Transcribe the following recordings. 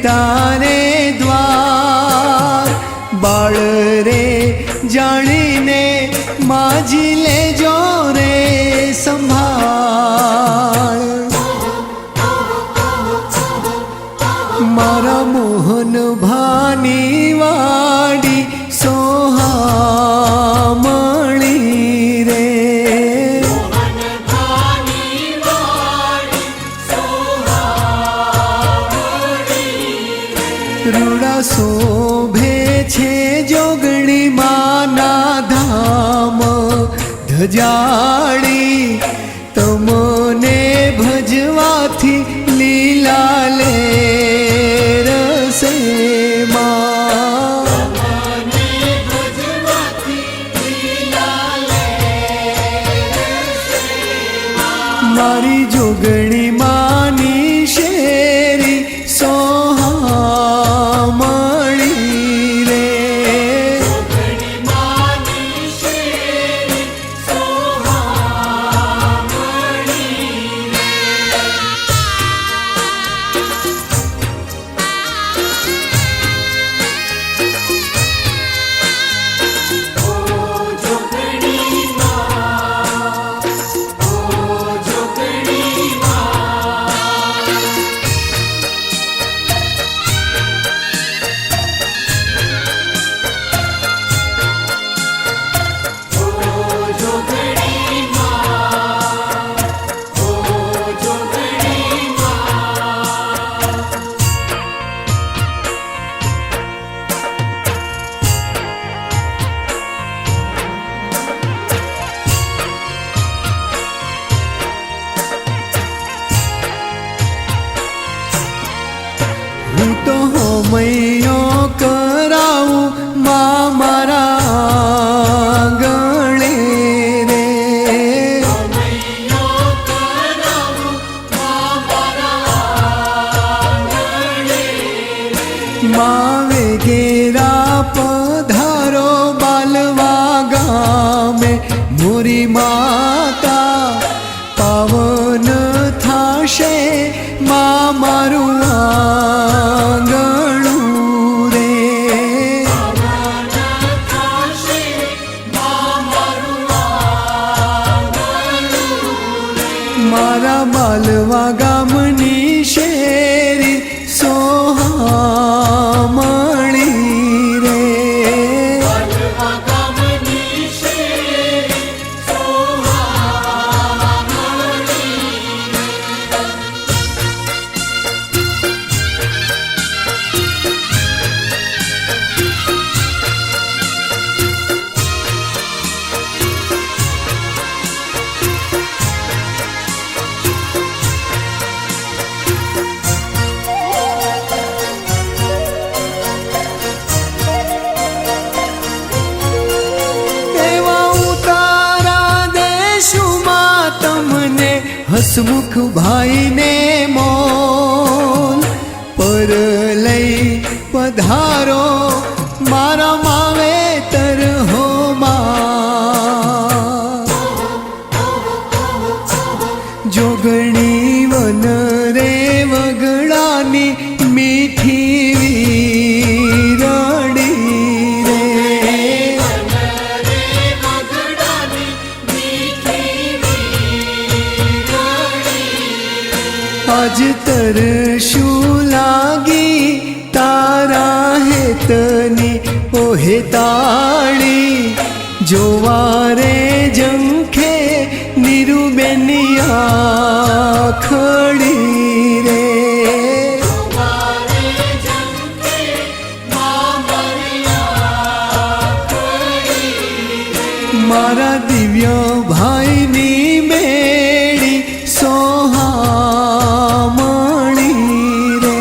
તારે દ્વાર બાળ રે જાણીને માજી લેજો રે સંભાળ મારા મોહન ભાની વાડી સોહામણી રે રૂડા શોભે છે જોગણી માના ધામ ધજાડી તમને ભજવાથી લીલા લે રસે મારી જોગણી માની શેરી સોહામણી રે હું તો હોમૈયો કરાવું મા મારા ગણે રે માવે ઘેરા પધારો બાલવા ગામે મોરી માતા પાવન થાશે મા મારું આંગણું રે મારા બાલવા ગામની શેરી સોહામણી રે હસમુખ ભાઈને મોલ પર લઈ પધારો મારા માવેતર હો જોગણી વન રે વગડાની મીઠી વીરડી રે આજ તરશું લાગી તારા હેતની ઓહે તાળી જોવા રે જંખે નીરુબેની આખડી રે મારા દિવ્ય ભાઈની મેળી સોહામણી રે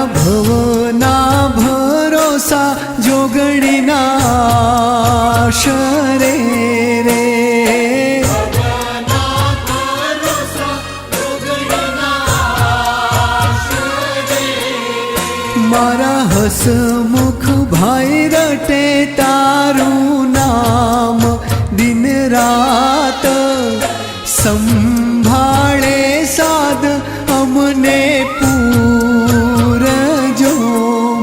મારા ભવના ભરોસા જોગણીના શરે રે મારા હસમુખ ભાઈ રટે તારું નામ દિન રાત સંભાળે સાદ અમને પૂરજો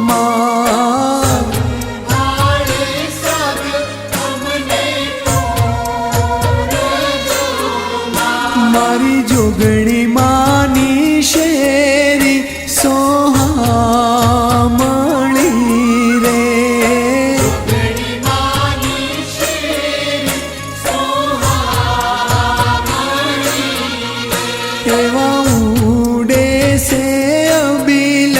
માં મારી જોગણી માની શેરી સોહામણી રે એવા ઉડે છે અબીલ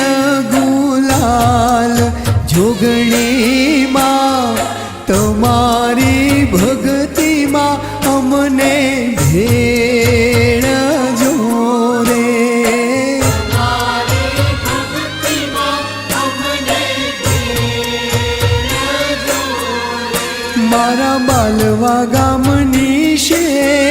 ગુલાલ જોગણીમાં તમારી ભક્તિમાં અમને ભેળજો રે મારા બાલવા ગામની શેરી